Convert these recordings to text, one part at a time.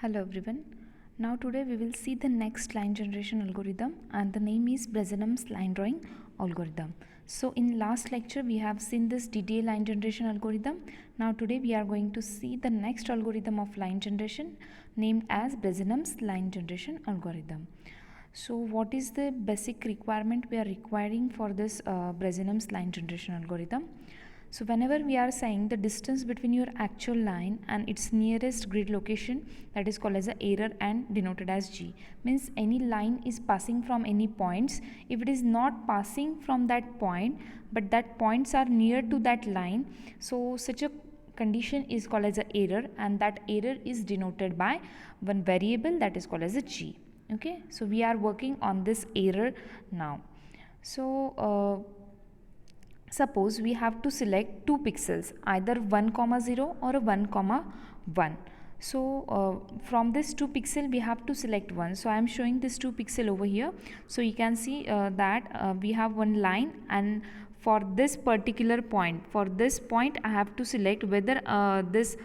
Hello everyone. Now today we will see the next line generation algorithm and the name is Bresenham's line drawing algorithm. So in last lecture we have seen this DDA line generation algorithm. Now today we are going to see the next algorithm of line generation named as Bresenham's line generation algorithm. So what is the basic requirement we are requiring for this Bresenham's line generation algorithm? So whenever we are saying the distance between your actual line and its nearest grid location, that is called as a error and denoted as G. Means any line is passing from any points. If it is not passing from that point but that points are near to that line, so such a condition is called as a error, and that error is denoted by one variable that is called as a G. Okay, so we are working on this error now. So suppose we have to select two pixels, either 1, 0 or a 1, 1. So from this 2 pixel we have to select one. So I am showing this 2 pixel over here. So you can see that we have one line, and for this particular point, for this point I have to select whether this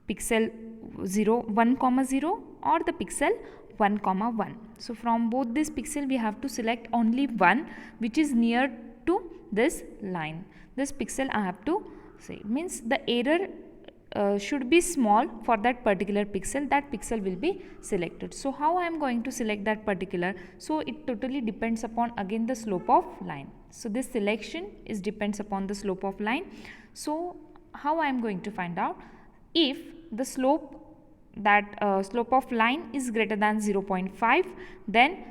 pixel 1, 0 or the pixel 1, 1. So from both this pixel we have to select only one which is near to this line. This pixel I have to say, means the error should be small for that particular pixel. That pixel will be selected. So how I am going to select that particular? So it totally depends upon again the slope of line. So this selection is depends upon the slope of line. So how I am going to find out? If the slope of line is greater than 0.5, then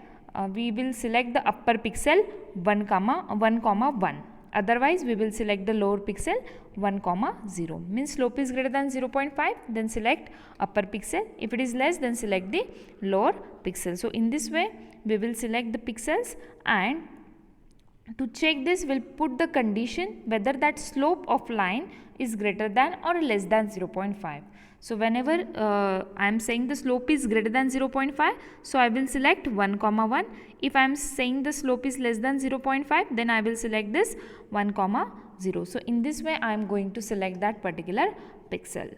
we will select the upper pixel 1, 1. Otherwise we will select the lower pixel 1, 0. Means slope is greater than 0.5, then select upper pixel. If it is less, then select the lower pixel. So in this way we will select the pixels, and to check this we'll put the condition whether that slope of line is greater than or less than 0.5. So whenever I am saying the slope is greater than 0.5, so I will select 1, 1. If I am saying the slope is less than 0.5, then I will select this 1, 0. So in this way I am going to select that particular pixel.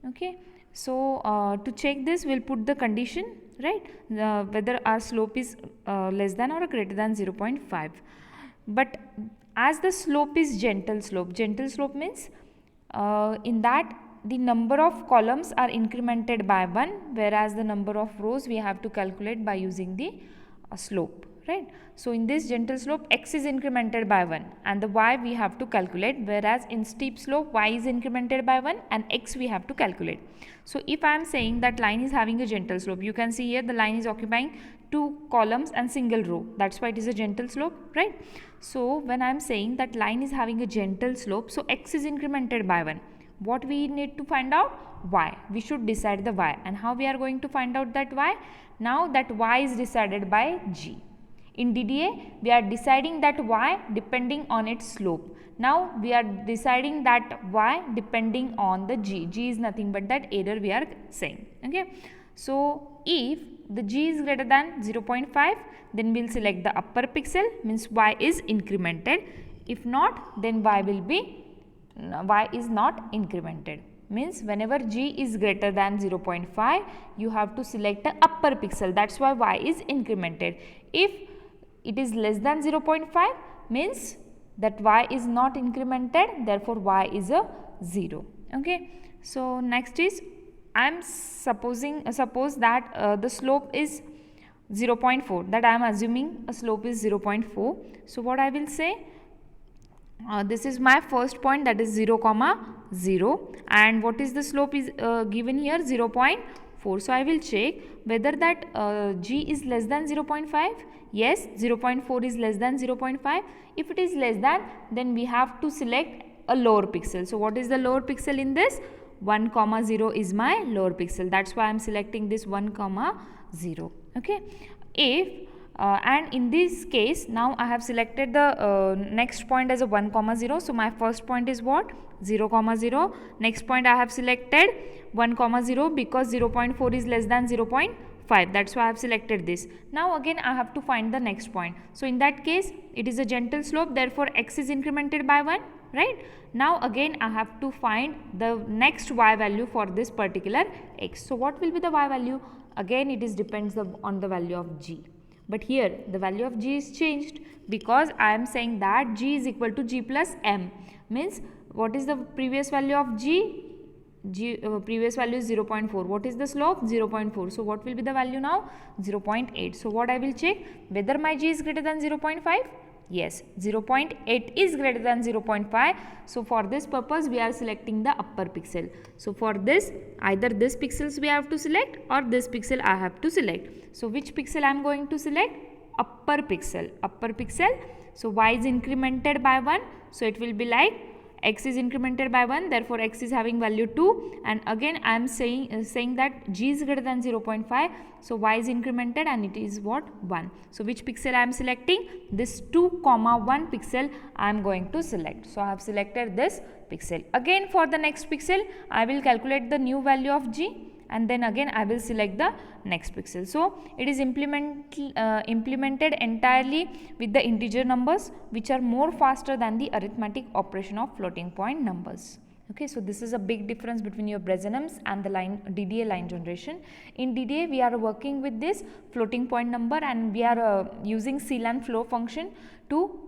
Okay. So to check this we'll put the condition, right, whether our slope is less than or greater than 0.5. But as the slope is gentle slope means in that the number of columns are incremented by 1, whereas the number of rows we have to calculate by using the slope, right. So in this gentle slope x is incremented by 1 and the y we have to calculate, whereas in steep slope y is incremented by 1 and x we have to calculate. So if I am saying that line is having a gentle slope, you can see here the line is occupying 2 columns and single row, that's why it is a gentle slope, right. So when I am saying that line is having a gentle slope, so x is incremented by 1. What we need to find out? Y. We should decide the y. And how we are going to find out that y? Now that y is decided by G. In DDA we are deciding that y depending on its slope. Now we are deciding that y depending on the G. G is nothing but that error we are saying. Okay. So if the G is greater than 0.5, then we will select the upper pixel, means y is incremented. If not, then y is not incremented. Means whenever G is greater than 0.5, you have to select the upper pixel, that's why y is incremented. If it is less than 0.5, means that y is not incremented, therefore y is a 0. Okay. So next is I am suppose that the slope is 0.4, that I am assuming a slope is 0.4. So what I will say, this is my first point, that is 0, 0, and what is the slope is given here 0.4. So I will check whether that G is less than 0.5. Yes, 0.4 is less than 0.5. If it is less than, then we have to select a lower pixel. So what is the lower pixel in this? 1, 0 is my lower pixel, that's why I am selecting this 1, 0. Okay. If and in this case now I have selected the next point as a 1, 0. So my first point is what? 0, 0. Next point I have selected 1, 0 because 0.4 is less than 0.5. That's why I have selected this. Now again I have to find the next point. So in that case it is a gentle slope, therefore x is incremented by 1. right? Now again I have to find the next y value for this particular x. So what will be the y value? Again it is depends on the value of g, but here the value of g is changed because I am saying that g is equal to g plus m, means what is the previous value of g? Previous value is 0.4. What is the slope? 0.4. So what will be the value now? 0.8. So what I will check? Whether my g is greater than 0.5? Yes, 0.8 is greater than 0.5. So for this purpose we are selecting the upper pixel. So for this, either this pixels we have to select or this pixel I have to select. So which pixel I am going to select? Upper pixel. Upper pixel. So y is incremented by 1. So it will be like x is incremented by 1, therefore x is having value 2, and again I am saying that g is greater than 0.5, so y is incremented and it is what? 1. So which pixel I am selecting? This 2, 1 pixel I am going to select. So I have selected this pixel. Again for the next pixel I will calculate the new value of g, and then again I will select the next pixel. So it is implemented entirely with the integer numbers, which are more faster than the arithmetic operation of floating point numbers. Okay, so this is a big difference between your Bresenum's and the DDA line generation. In DDA we are working with this floating point number and we are using CLAN flow function to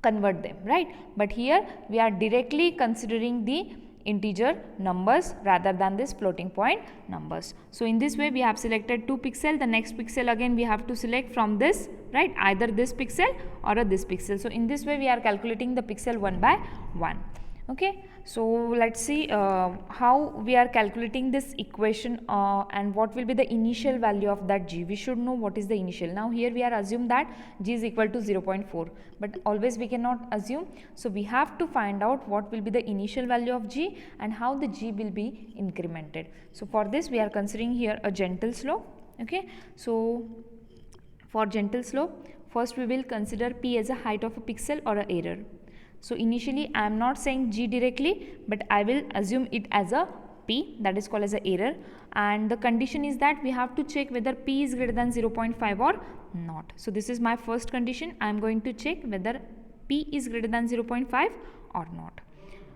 convert them, right? But here we are directly considering the integer numbers rather than this floating point numbers. So in this way we have selected 2 pixel, the next pixel again we have to select from this, right, either this pixel or this pixel. So in this way we are calculating the pixel one by one. Okay, so let's see how we are calculating this equation and what will be the initial value of that g. We should know what is the initial. Now here we are assume that g is equal to 0.4, but always we cannot assume. So we have to find out what will be the initial value of g and how the g will be incremented. So for this we are considering here a gentle slope. Okay, so for gentle slope, first we will consider p as a height of a pixel or a error. So initially I am not saying g directly, but I will assume it as a p, that is called as a error, and the condition is that we have to check whether p is greater than 0.5 or not. So this is my first condition. I am going to check whether p is greater than 0.5 or not.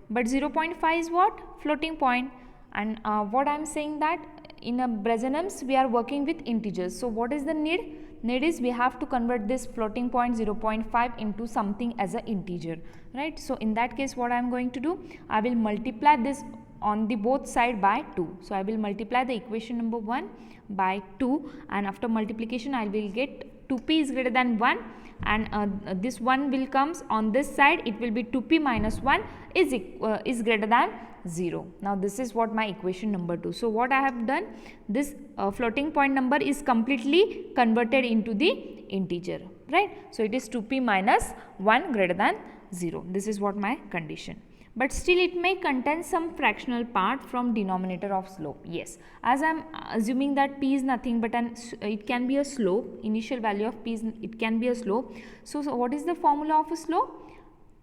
But 0.5 is what? Floating point, and what I am saying that in a Bresenum's we are working with integers. So what is the need? Need is we have to convert this floating point 0.5 into something as an integer, right? So in that case what I am going to do, I will multiply this on the both side by 2. So I will multiply the equation number 1 by 2, and after multiplication I will get 2p is greater than 1, and this 1 will comes on this side, it will be 2p minus 1 is greater than 0. Now this is what my equation number 2. So what I have done, this floating point number is completely converted into the integer, right? So it is 2p minus 1 greater than 0. This is what my condition. But still it may contain some fractional part from denominator of slope. Yes, as I am assuming that p is nothing but it can be a slope, initial value of p is, it can be a slope. So what is the formula of a slope?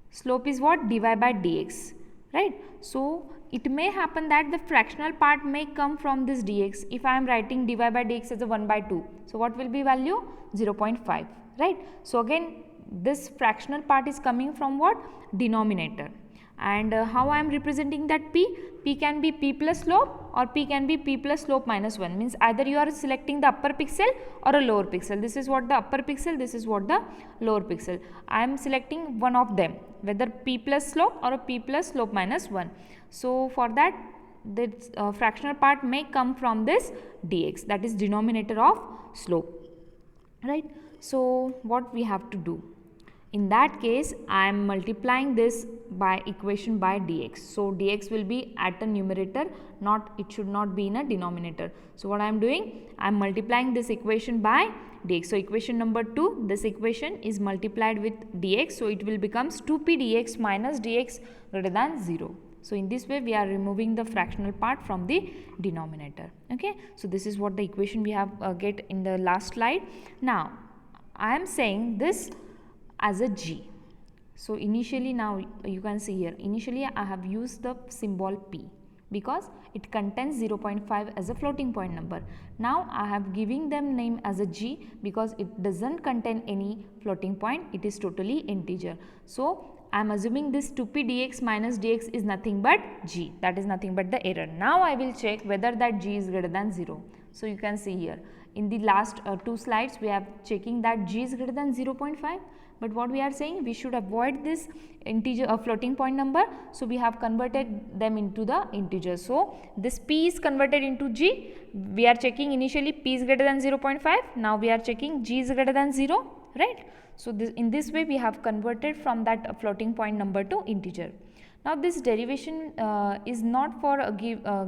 Slope is what? dy by dx, right? So it may happen that the fractional part may come from this dx. If I am writing dy by dx as a 1 by 2, so what will be value? 0.5, right? So again this fractional part is coming from what? Denominator. And how I am representing that p? P can be p plus slope or p can be p plus slope minus 1, means either you are selecting the upper pixel or a lower pixel. This is what the upper pixel, this is what the lower pixel. I am selecting one of them, whether p plus slope or a p plus slope minus 1. So for that the fractional part may come from this dx, that is denominator of slope, right? So what we have to do? In that case I am multiplying this by equation by dx. So dx will be at a numerator, it should not be in a denominator. So what I am doing, I am multiplying this equation by dx. So equation number 2, this equation is multiplied with dx, so it will becomes 2p dx minus dx greater than 0. So in this way we are removing the fractional part from the denominator. Okay, so this is what the equation we have get in the last slide. Now I am saying this as a g. So initially, now you can see here, initially I have used the symbol p because it contains 0.5 as a floating point number. Now I have giving them name as a g because it doesn't contain any floating point, it is totally integer. So I am assuming this 2p dx minus dx is nothing but g, that is nothing but the error. Now I will check whether that g is greater than 0. So you can see here in the last 2 slides we are checking that g is greater than 0.5, but what we are saying, we should avoid this integer floating point number, so we have converted them into the integer. So this p is converted into g. We are checking initially p is greater than 0.5, now we are checking g is greater than 0, right? So in this way we have converted from that floating point number to integer. Now this derivation is not for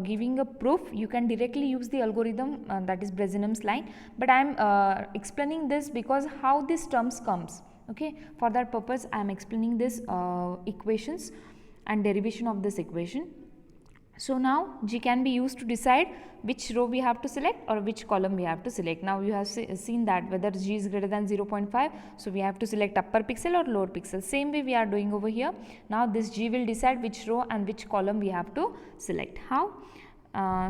giving a proof. You can directly use the algorithm, that is Bresenham's line, but I am explaining this because how this terms comes. Okay, for that purpose I am explaining this equations and derivation of this equation. So now g can be used to decide which row we have to select or which column we have to select. Now you have seen that whether g is greater than 0.5, so we have to select upper pixel or lower pixel. Same way we are doing over here. Now this g will decide which row and which column we have to select. How?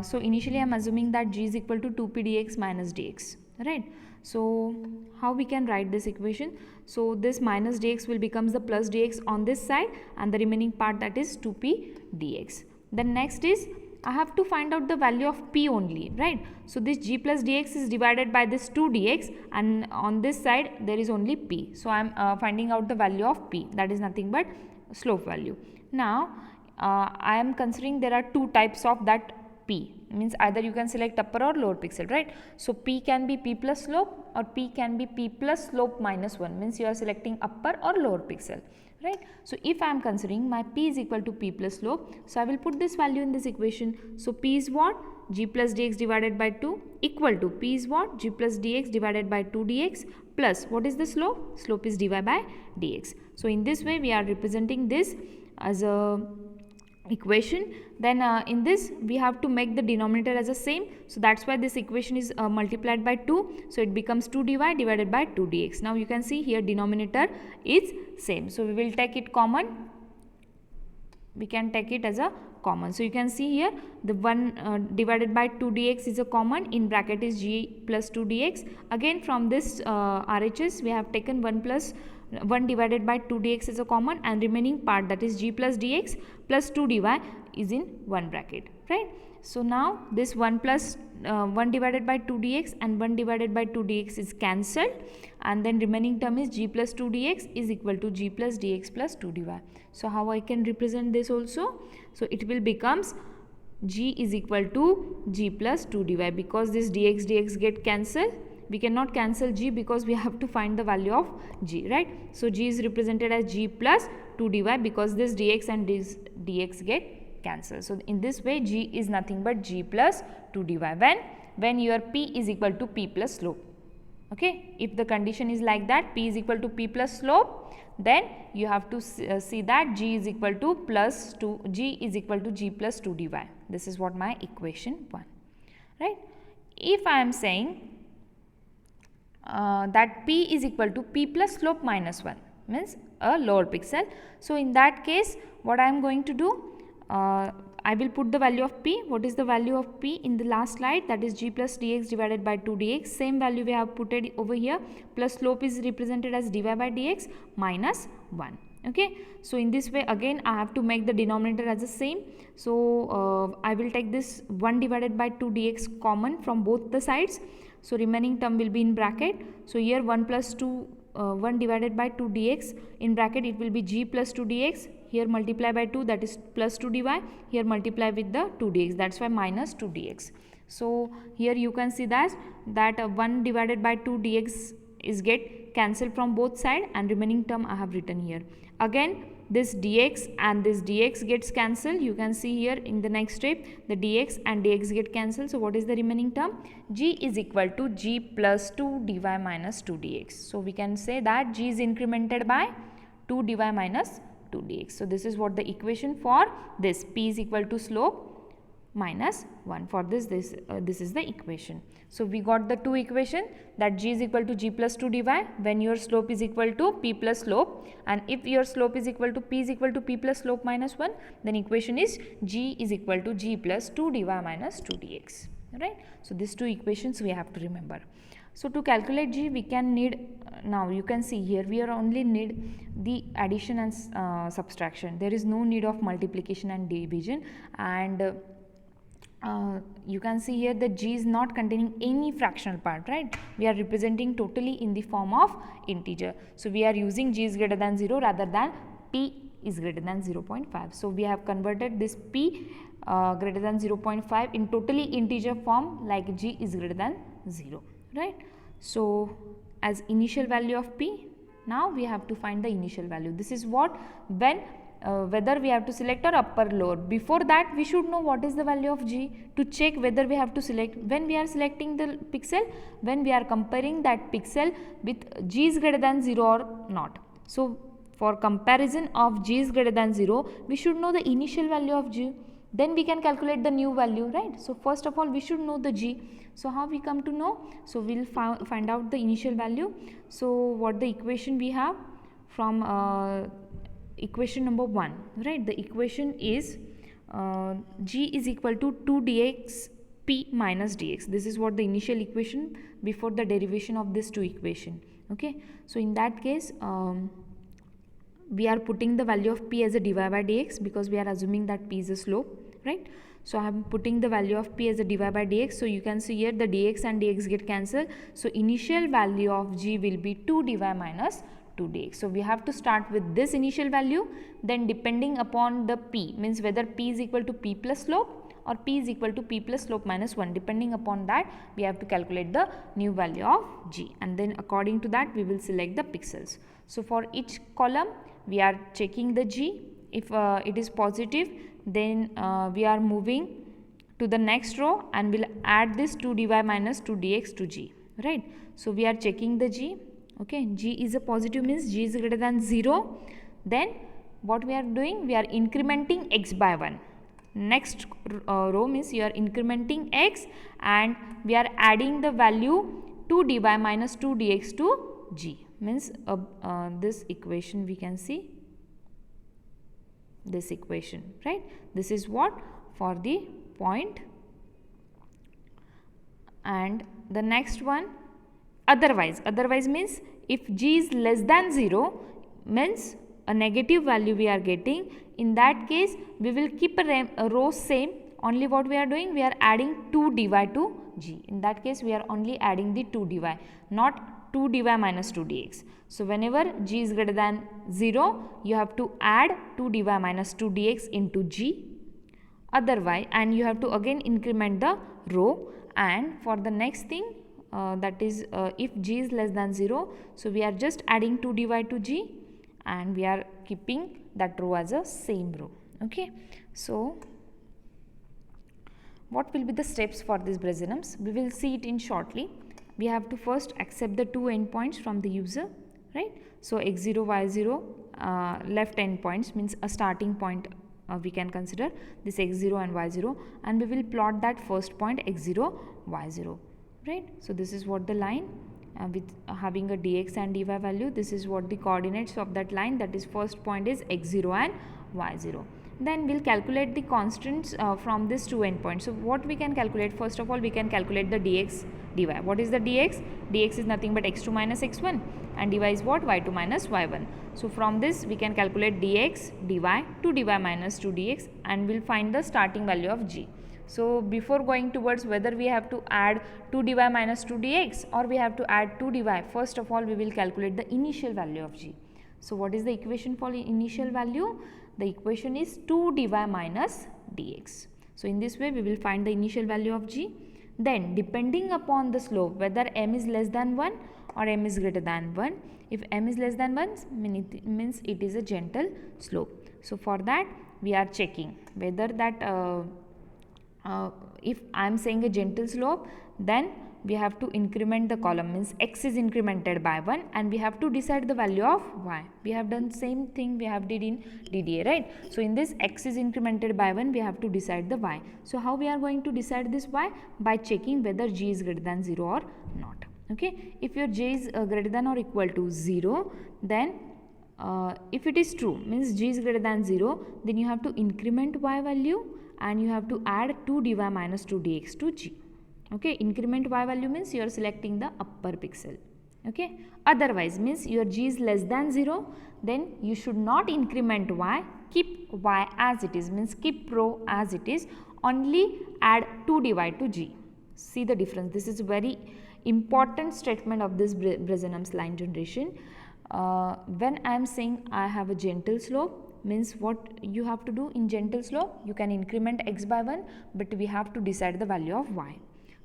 So initially I am assuming that g is equal to 2p dx minus dx, right? So how we can write this equation? So this minus dx will becomes the plus dx on this side and the remaining part, that is 2p dx. Then next is I have to find out the value of p only, right? So this g plus dx is divided by this 2 dx and on this side there is only p. So I am finding out the value of p, that is nothing but slope value. Now I am considering there are two types of that p, means either you can select upper or lower pixel, right? So p can be p plus slope or p can be p plus slope minus 1, means you are selecting upper or lower pixel, right? So if I am considering my p is equal to p plus slope, so I will put this value in this equation. So p is what? G plus dx divided by 2 equal to p is what? G plus dx divided by 2 dx plus what is the slope? Slope is dy by dx. So in this way we are representing this as a equation. Then in this we have to make the denominator as the same, so that's why this equation is multiplied by 2, so it becomes 2 dy divided by 2 dx. Now you can see here denominator is same, so we will take it common, we can take it as a common. So you can see here the 1 divided by 2 dx is a common, in bracket is g plus 2 dx. Again from this RHS we have taken 1 divided by 2 dx is a common, and remaining part, that is g plus dx plus 2 dy is in one bracket, right? So now this 1 divided by 2 dx and 1 divided by 2 dx is cancelled, and then remaining term is g plus 2 dx is equal to g plus dx plus 2 dy. So how I can represent this also? So it will becomes g is equal to g plus 2 dy, because this dx get cancelled. We cannot cancel g because we have to find the value of g, right? So g is represented as g plus 2 dy because this dx and this dx get cancelled. So in this way g is nothing but g plus 2 dy when your p is equal to p plus slope. Okay, if the condition is like that, p is equal to p plus slope, then you have to see that g is equal to g is equal to g plus 2 dy. This is what my equation 1, right? If I am saying that p is equal to p plus slope minus 1, means a lower pixel. So in that case what I am going to do, I will put the value of p. What is the value of p in the last slide? That is g plus dx divided by 2 dx. Same value we have put it over here, plus slope is represented as dy by dx minus 1. Okay, so in this way again I have to make the denominator as the same. So I will take this 1 divided by 2 dx common from both the sides. So remaining term will be in bracket. So here 1 divided by 2 dx, in bracket it will be g plus 2 dx, here multiply by 2, that is plus 2 dy, here multiply with the 2 dx, that's why minus 2 dx. So here you can see that 1 divided by 2 dx is get cancelled from both side, and remaining term I have written here. Again this dx and this dx gets cancelled. You can see here in the next step the dx and dx get cancelled. So what is the remaining term? G is equal to g plus 2 dy minus 2 dx. So we can say that g is incremented by 2 dy minus 2 dx. So this is what the equation for this p is equal to slope minus 1. For this is the equation. So we got the two equation, that g is equal to g plus 2 dy when your slope is equal to p plus slope, and if your slope is equal to p plus slope minus 1, then equation is g is equal to g plus 2 dy minus 2 dx. right? So these two equations we have to remember. So to calculate g, we can need, now you can see here we are only need the addition and subtraction. There is no need of multiplication and division, and you can see here that g is not containing any fractional part, right? We are representing totally in the form of integer. So we are using g is greater than 0 rather than p is greater than 0.5. So we have converted this p greater than 0.5 in totally integer form, like g is greater than 0, right? So as initial value of p, now we have to find the initial value. This is what, when whether we have to select or upper lower. Before that we should know what is the value of g to check whether we have to select. When we are selecting the pixel, when we are comparing that pixel with g is greater than 0 or not. So for comparison of g is greater than 0, we should know the initial value of g, then we can calculate the new value, right? So first of all we should know the g. So how we come to know? So we will find out the initial value. So what the equation we have from equation number 1, right? The equation is g is equal to 2 dx p minus dx. This is what the initial equation before the derivation of this two equation. Okay, so in that case we are putting the value of p as a dy by dx, because we are assuming that p is a slope, right? So I am putting the value of p as a dy by dx. So you can see here the dx and dx get cancelled. So initial value of g will be 2 dy minus 2 dx. So we have to start with this initial value, then depending upon the p, means whether p is equal to p plus slope or p is equal to p plus slope minus 1, depending upon that we have to calculate the new value of g, and then according to that we will select the pixels. So for each column we are checking the g. If it is positive, then we are moving to the next row and will add this 2 dy minus 2 dx to g, right? So we are checking the g. Okay, g is a positive, means g is greater than 0. Then what we are doing, we are incrementing x by 1. Next row means you are incrementing x and we are adding the value 2 dy minus 2 dx to g, means this equation we can see, this equation, right? This is what for the point. And the next one, otherwise means if g is less than 0, means a negative value we are getting. In that case we will keep a row same, only what we are doing, we are adding 2 dy to g. In that case we are only adding the 2 dy, not 2 dy minus 2 dx. So whenever g is greater than 0, you have to add 2 dy minus 2 dx into g, otherwise, and you have to again increment the row. And for the next thing, that is if g is less than 0, so we are just adding 2 dy to g and we are keeping that row as a same row. Okay, so what will be the steps for these Bresenums? We will see it in shortly. We have to first accept the two endpoints from the user, right? So x0, y0, left endpoints means a starting point we can consider this x0 and y0, and we will plot that first point x0, y0, right? So this is what the line with having a dx and dy value, this is what the coordinates of that line, that is first point is x0 and y0. Then we'll calculate the constants from these two endpoints. So what we can calculate, first of all we can calculate the dx dy. What is the dx? Dx is nothing but x2 minus x1, and dy is what? y2 minus y1. So from this we can calculate dx dy, 2 dy minus 2 dx, and we'll find the starting value of g. So before going towards whether we have to add 2 dy minus 2 dx or we have to add 2 dy, first of all we will calculate the initial value of g. So what is the equation for initial value? The equation is 2 dy minus dx. So in this way we will find the initial value of g. Then depending upon the slope, whether m is less than 1 or m is greater than 1. If m is less than 1 means it is a gentle slope. So for that we are checking whether that if I am saying a gentle slope, then we have to increment the column, means x is incremented by 1 and we have to decide the value of y. We have done same thing we have did in DDA, right? So in this x is incremented by 1, we have to decide the y. So how we are going to decide this y? By checking whether g is greater than 0 or not. Okay, if your j is greater than or equal to 0, then if it is true, means g is greater than 0, then you have to increment y value and you have to add 2 dy minus 2 dx to g. Okay, increment y value means you are selecting the upper pixel. Okay, otherwise means your g is less than 0, then you should not increment y, keep y as it is, means keep row as it is, only add 2dy to g. See the difference. This is very important statement of this Bresenham's line generation. When I am saying I have a gentle slope, means what you have to do in gentle slope, you can increment x by 1, but we have to decide the value of y.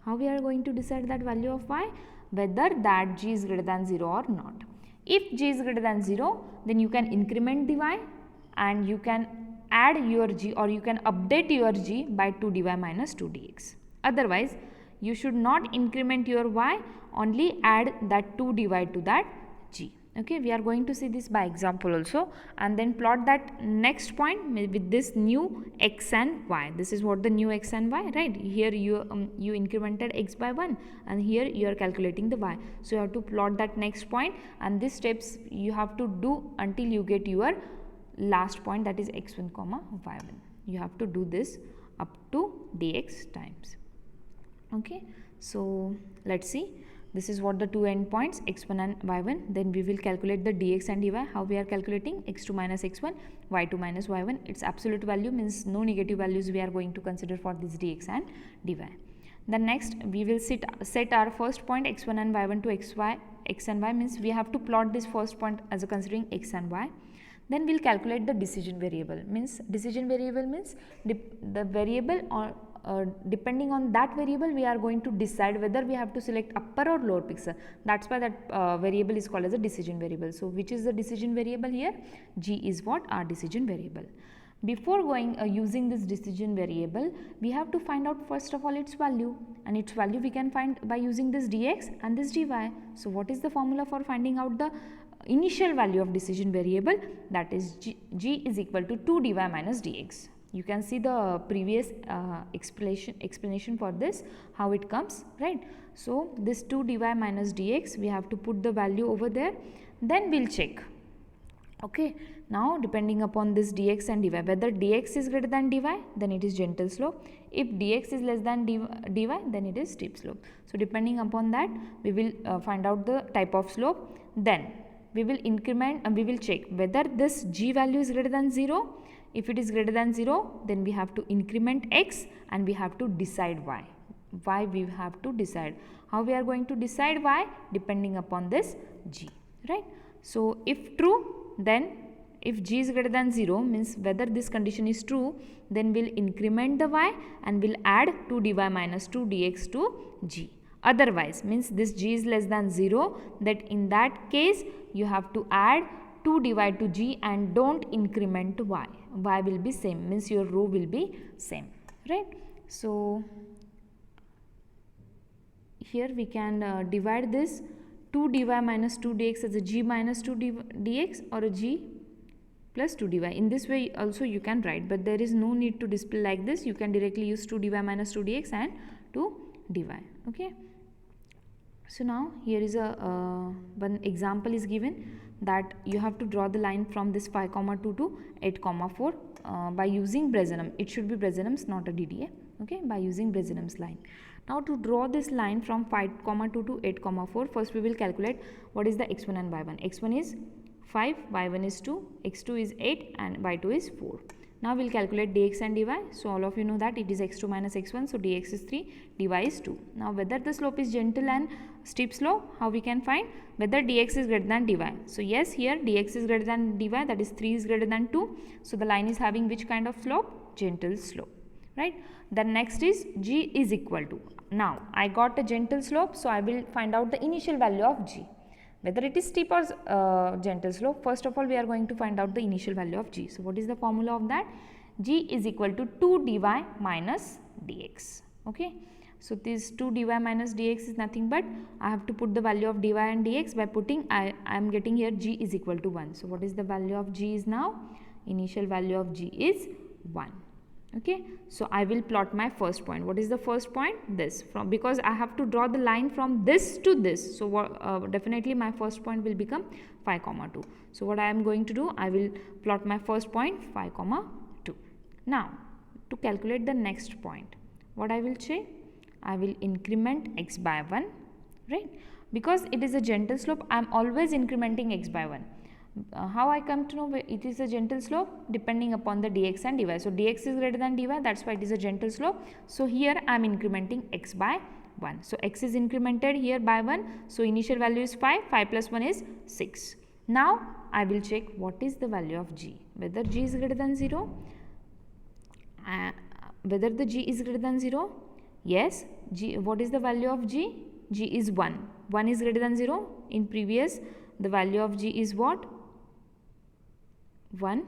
How we are going to decide that value of y? Whether that g is greater than 0 or not. If g is greater than 0, then you can increment the y and you can add your g, or you can update your g by 2dy minus 2dx. Otherwise, you should not increment your y, only add that 2dy to that g. Okay, we are going to see this by example also, and then plot that next point with this new x and y. This is what the new x and y, right? Here you incremented x by 1 and here you are calculating the y. So you have to plot that next point, and these steps you have to do until you get your last point, that is x1 comma y1. You have to do this up to dx times. Okay, so let's see. This is what the two endpoints x1 and y1. Then we will calculate the dx and dy. How we are calculating? x2 minus x1, y2 minus y1. Its absolute value means no negative values we are going to consider for this dx and dy. Then next we will set our first point x1 and y1 to x and y, means we have to plot this first point as a considering x and y. Then we will calculate the decision variable. Means decision variable means the variable, or depending on that variable we are going to decide whether we have to select upper or lower pixel. That's why that variable is called as a decision variable. So which is the decision variable here? G is what? Our decision variable. Before going using this decision variable, we have to find out first of all its value, and its value we can find by using this dx and this dy. So what is the formula for finding out the initial value of decision variable? That is g is equal to 2dy minus dx. You can see the previous explanation for this, how it comes, right? So this 2dy minus dx, we have to put the value over there, then we'll check. Okay, now depending upon this dx and dy, whether dx is greater than dy, then it is gentle slope. If dx is less than dy, then it is steep slope. So depending upon that, we will find out the type of slope. Then we will increment and we will check whether this g value is greater than 0. If it is greater than 0, then we have to increment x and we have to decide y. Why we have to decide? How we are going to decide y? Depending upon this g, right? So if true, then if g is greater than 0, means whether this condition is true, then we'll increment the y and we'll add 2dy minus 2dx to g. Otherwise, means this g is less than 0, that in that case you have to add 2dy to g and don't increment y. Y will be same, means your row will be same, right? So here we can divide this 2dy minus 2dx as a g minus 2dx or a g plus 2dy. In this way also you can write, but there is no need to display like this. You can directly use 2dy minus 2dx and 2dy. Okay. So now here is a one example is given, that you have to draw the line from this 5, 2 to 8, 4 by using Bresenham. It should be Bresenham's, not a DDA. Okay, by using Bresenham's line. Now to draw this line from 5, 2 to 8, 4, first we will calculate what is the x1 and y1. x1 is 5, y1 is 2, x2 is 8 and y2 is 4. Now we will calculate dx and dy. So all of you know that it is x2 minus x1, so dx is 3, dy is 2. Now whether the slope is gentle and steep slope, how we can find? Whether dx is greater than dy. So yes, here dx is greater than dy, that is 3 is greater than 2. So the line is having which kind of slope? Gentle slope, right? Then next is g is equal to. Now I got a gentle slope, so I will find out the initial value of g. Whether it is steep or gentle slope, first of all we are going to find out the initial value of g. So what is the formula of that? G is equal to 2 dy minus dx. Okay. So this 2 dy minus dx is nothing but I have to put the value of dy and dx by putting I am getting here g is equal to 1. So what is the value of g is now? Initial value of g is 1. Okay, so I will plot my first point. What is the first point? This, from because I have to draw the line from this to this. So definitely my first point will become 5, 2. So what I am going to do, I will plot my first point 5, 2. Now to calculate the next point, what I will say, I will increment x by 1, right? Because it is a gentle slope, I am always incrementing x by 1. How I come to know it is a gentle slope? Depending upon the dx and dy. So dx is greater than dy, that's why it is a gentle slope. So here I am incrementing x by 1. So x is incremented here by 1. So initial value is 5, 5 plus 1 is 6. Now I will check what is the value of g, whether g is greater than 0, whether the g is greater than 0. Yes, g, what is the value of g? G is 1. 1 is greater than 0. In previous, the value of g is what? 1.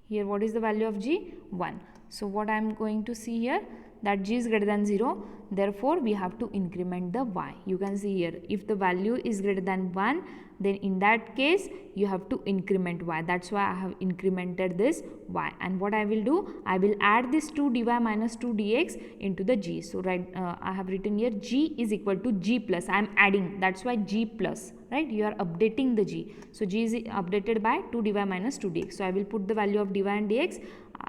Here what is the value of g? 1. So what I am going to see here, that g is greater than 0, therefore we have to increment the y. You can see here, if the value is greater than 1, then in that case you have to increment y. That's why I have incremented this y. And what I will do, I will add this 2 dy minus 2 dx into the g. So I have written here g is equal to g plus. I am adding, that's why g plus, right? You are updating the g. So g is updated by 2 dy minus 2 dx. So I will put the value of dy and dx.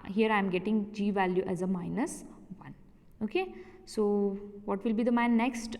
Here I am getting g value as a minus 1. Okay. So what will be the my next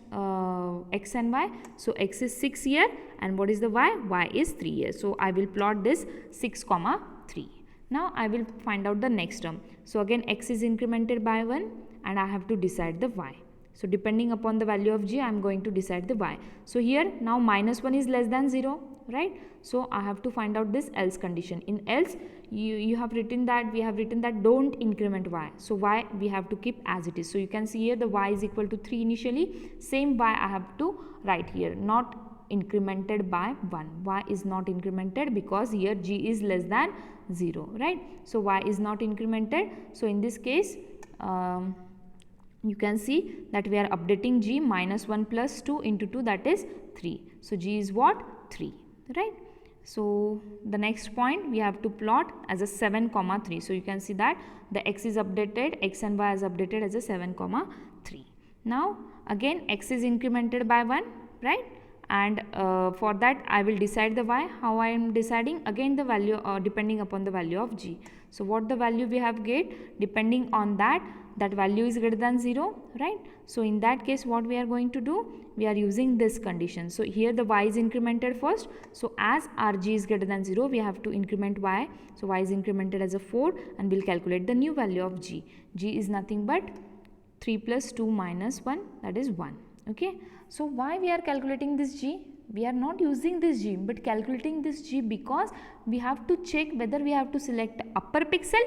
x and y? So x is 6 here, and what is the y? Y is 3 here. So I will plot this 6 comma 3. Now I will find out the next term. So again x is incremented by 1 and I have to decide the y. So depending upon the value of g, I am going to decide the y. So here now minus 1 is less than 0, right? So I have to find out this else condition. In else, you have written that, we have written that don't increment y. So y we have to keep as it is. So you can see here the y is equal to 3 initially. Same y I have to write here, not incremented by 1. Y is not incremented because here g is less than 0, right? So y is not incremented. So in this case, you can see that we are updating g minus 1 plus 2 into 2, that is 3. So g is what? 3, right? So the next point we have to plot as a 7 comma 3. So you can see that the x is updated, x and y is updated as a 7 comma 3. Now again x is incremented by 1, right? And for that I will decide the y. How I am deciding? Again the value depending upon the value of g. So what the value we have get, depending on that value is greater than 0, right? So in that case what we are going to do, we are using this condition. So here the y is incremented first. So as our g is greater than 0, we have to increment y. So y is incremented as a 4 and we will calculate the new value of g. G is nothing but 3 plus 2 minus 1, that is 1. Okay. So why we are calculating this g? We are not using this g but calculating this g because we have to check whether we have to select upper pixel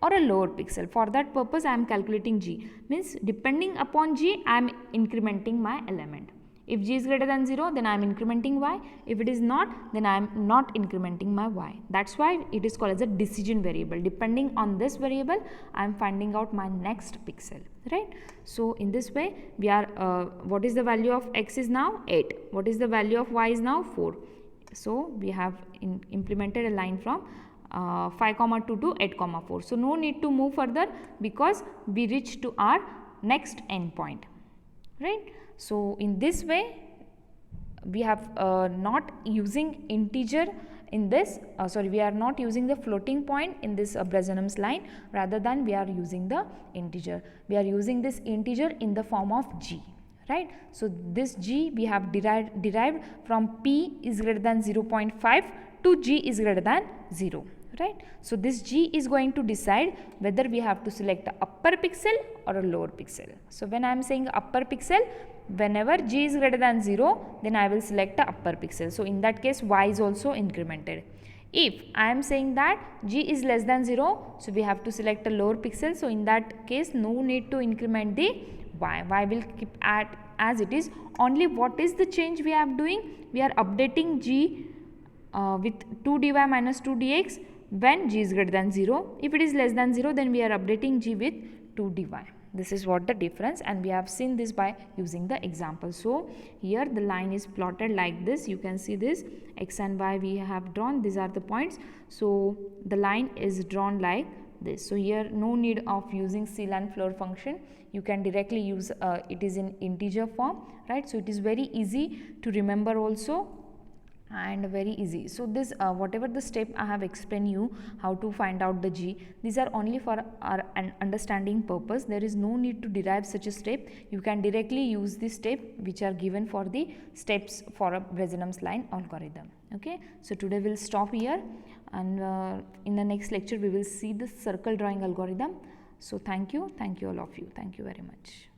or a lower pixel. For that purpose I am calculating g. Means depending upon g I am incrementing my element. If g is greater than 0, then I am incrementing y. If it is not, then I am not incrementing my y. That's why it is called as a decision variable. Depending on this variable, I am finding out my next pixel, right? So in this way, we are, what is the value of x is now 8. What is the value of y is now 4. So we have implemented a line from 5 comma 2 to 8 comma 4. So no need to move further because we reach to our next endpoint, right? So in this way we have not using integer in this, we are not using the floating point in this Bresenham's line, rather than we are using the integer. We are using this integer in the form of g, right? So this g we have derived from p is greater than 0.5 to g is greater than 0. Right. So this g is going to decide whether we have to select the upper pixel or a lower pixel. So when I am saying upper pixel, whenever g is greater than 0, then I will select the upper pixel. So in that case y is also incremented. If I am saying that g is less than 0, so we have to select a lower pixel. So in that case no need to increment the y. Y will keep at as it is. Only what is the change we are doing? We are updating g with 2 dy minus 2 dx when g is greater than 0. If it is less than 0, then we are updating g with 2 dy. This is what the difference, and we have seen this by using the example. So here the line is plotted like this. You can see this x and y we have drawn. These are the points. So the line is drawn like this. So here no need of using ceil and floor function. You can directly use it is in integer form, right? So it is very easy to remember also. and very easy. So this whatever the step I have explained you how to find out the G, these are only for our understanding purpose. There is no need to derive such a step. You can directly use the step which are given for the steps for a Bresenham's line algorithm. Okay, so today we'll stop here, and in the next lecture we will see the circle drawing algorithm. So thank you all of you, thank you very much.